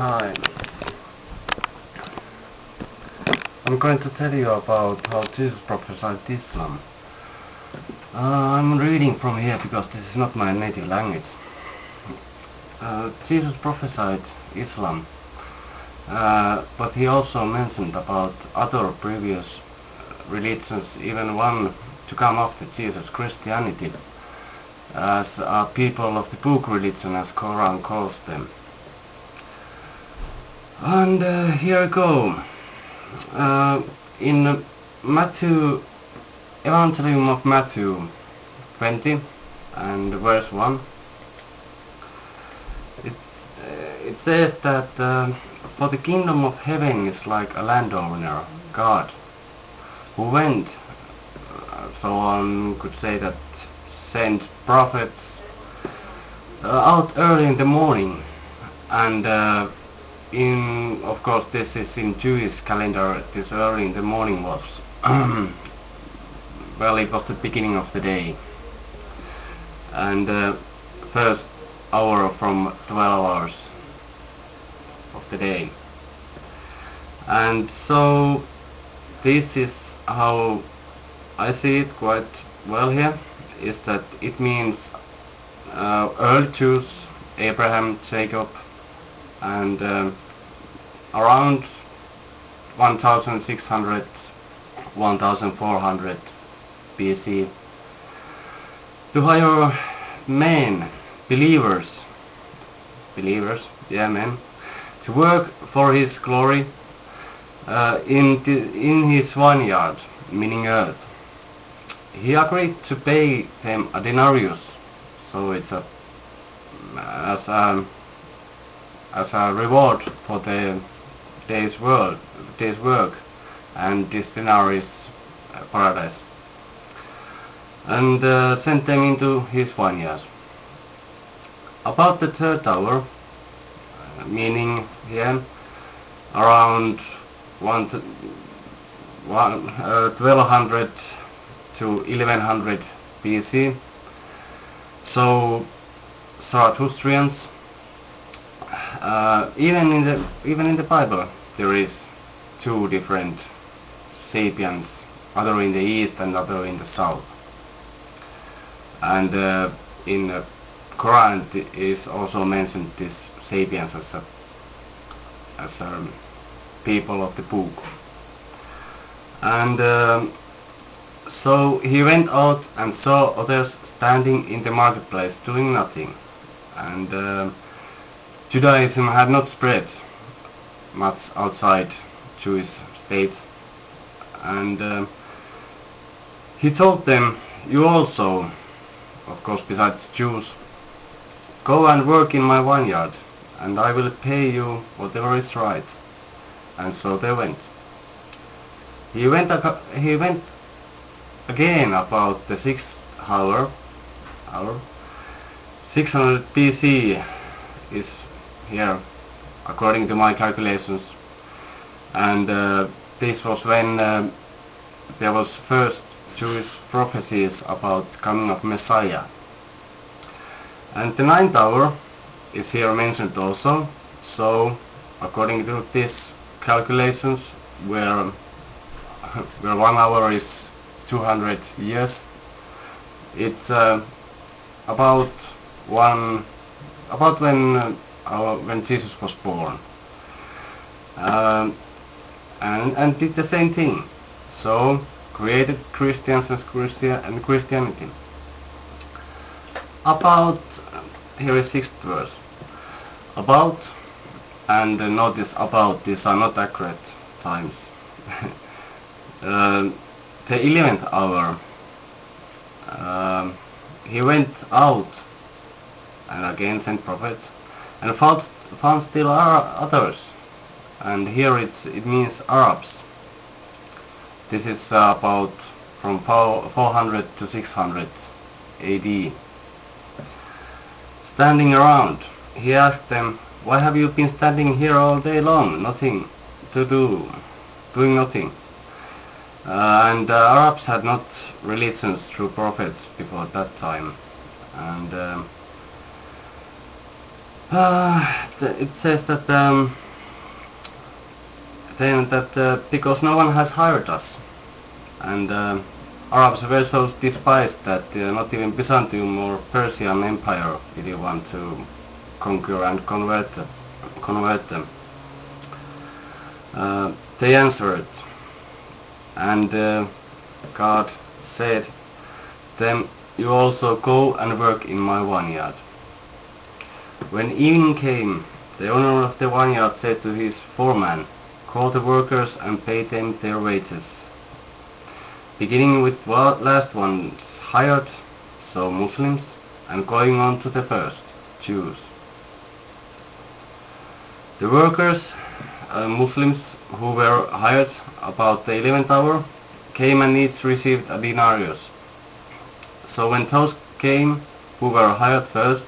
Hi. I'm going to tell you about how Jesus prophesied Islam. I'm reading from here because this is not my native language. Jesus prophesied Islam, but he also mentioned about other previous religions, even one to come after Jesus, Christianity, as people of the book religion, as Koran calls them. And here I go. In Matthew, Evangelium of Matthew 20 and verse 1, it says that for the kingdom of heaven is like a landowner, God, who went, so one could say that sent prophets out early in the morning, and of course this is in Jewish calendar, this early in the morning was well, it was the beginning of the day, and first hour from 12 hours of the day. And so this is how I see it quite well here, is that it means early Jews, Abraham, Jacob, and around 1600, 1400 BC, to hire men, believers, men, to work for his glory in his vineyard, meaning earth. He agreed to pay them a denarius, so it's as a reward for the day's work, and this denarius paradise, and sent them into his vineyard. About the third hour, meaning here around 1200 to 1100 BC, so Zarathustrians, even in the Bible there is two different sabians, other in the east and other in the south, and in the Koran is also mentioned this sabians as people of the book. And so he went out and saw others standing in the marketplace doing nothing, and Judaism had not spread much outside Jewish state, and he told them, you also, of course besides Jews, go and work in my vineyard, and I will pay you whatever is right. And so they went. He went again about the 6th hour, 600 BC is here according to my calculations, and this was when there was first Jewish prophecies about coming of Messiah. And the 9th hour is here mentioned also, so according to these calculations, where 1 hour is 200 years, it's about when Jesus was born, and did the same thing, so created Christians and Christianity. About, here is 6th verse, about, and notice about, these are not accurate times. The 11th hour, he went out and again sent prophets, and found still others, and here it means Arabs. This is about from 400 to 600 AD. Standing around, he asked them, why have you been standing here all day long, nothing to do, doing nothing? And Arabs had not religions through prophets before that time, and It says that because no one has hired us, and Arabs were so despised that not even Byzantium or Persian Empire really want to conquer and convert them. They answered, and God said to them, "You also go and work in my vineyard." When evening came, the owner of the vineyard said to his foreman, "Call the workers and pay them their wages, beginning with last ones hired, so Muslims, and going on to the first, Jews." The workers, Muslims, who were hired about the 11th hour, came and each received a denarius. So when those came who were hired first,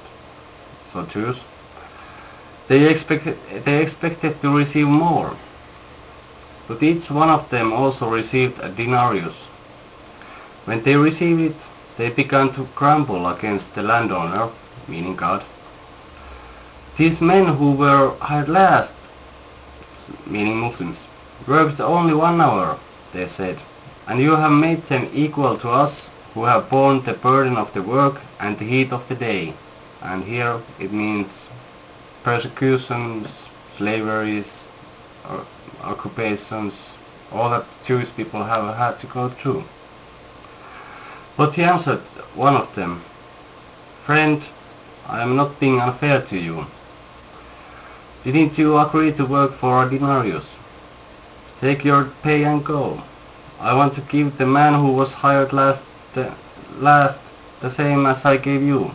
so Jews, they expected to receive more. But each one of them also received a denarius. When they received it, they began to grumble against the landowner, meaning God. "These men who were hired last," meaning Muslims, "worked only 1 hour," they said, "and you have made them equal to us who have borne the burden of the work and the heat of the day." And here it means persecutions, slaveries, occupations, all that Jewish people have had to go through. But he answered one of them, "Friend, I am not being unfair to you. Didn't you agree to work for a denarius? Take your pay and go. I want to give the man who was hired last the same as I gave you.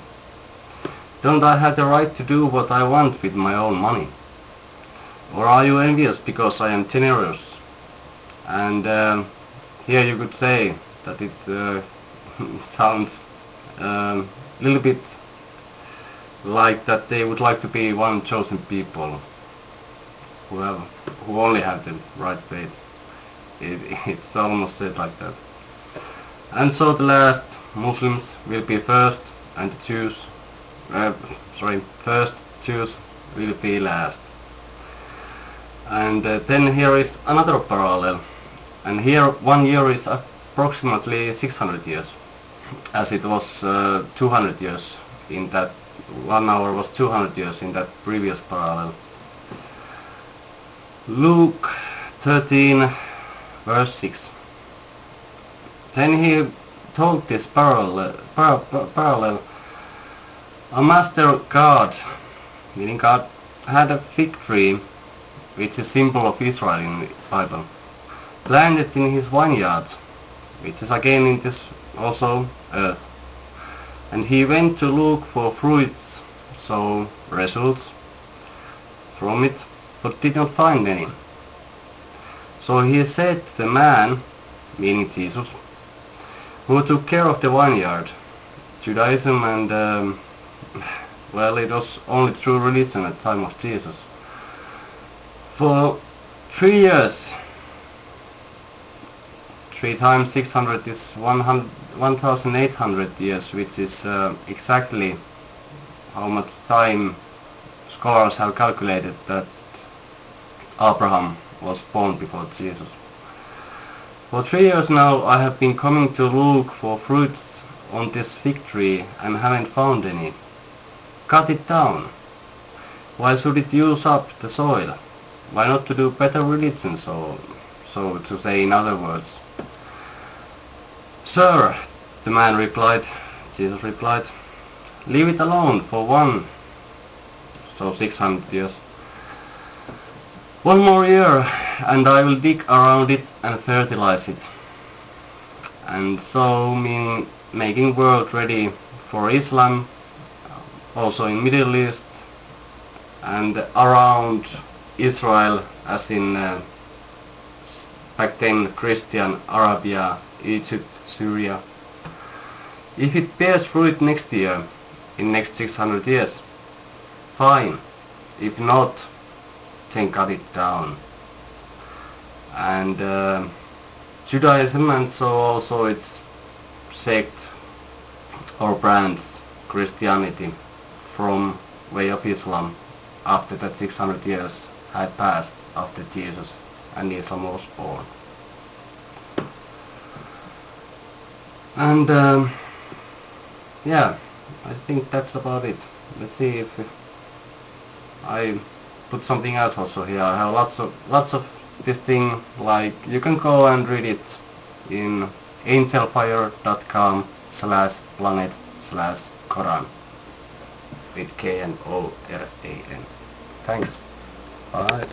Don't I have the right to do what I want with my own money? Or are you envious because I am generous?" And here you could say that it sounds a little bit like that they would like to be one chosen people who only have the right faith. It's almost said like that. And so the last Muslims will be first, and the Jews, first Jews will be last. And then here is another parallel, and here 1 year is approximately 600 years, as it was 200 years in that 1 hour was 200 years in that previous parallel. Luke 13 verse 6. Then he told this parallel, "A master God," meaning God, "had a fig tree," which is a symbol of Israel in the Bible, "planted in his vineyard," which is again in this also earth. "And he went to look for fruits," so results from it, "but did not find any. So he said to the man," meaning Jesus, "who took care of the vineyard," Judaism, and well, it was only true religion at the time of Jesus, "for 3 years," 3 times 600 is 1,800 years, which is exactly how much time scholars have calculated that Abraham was born before Jesus. "For 3 years now I have been coming to look for fruits on this fig tree and haven't found any. Cut it down. Why should it use up the soil? Why not to do better religion?" So to say, in other words. "Sir," the man replied, Jesus replied, "leave it alone for 600 years. 1 more year, and I will dig around it and fertilize it." And so, meaning making world ready for Islam, also in Middle East, and around Israel, as in back then Christian Arabia, Egypt, Syria. If it bears fruit next year, in next 600 years, fine. If not, then cut it down. And Judaism, and so also its sect or branch, Christianity, from way of Islam after that 600 years had passed after Jesus and Islam was born. And yeah, I think that's about it. Let's see if I put something else also here. I have lots of this thing, like you can go and read it in angelfire.com/planet/Koran with Koran. Thanks. Bye.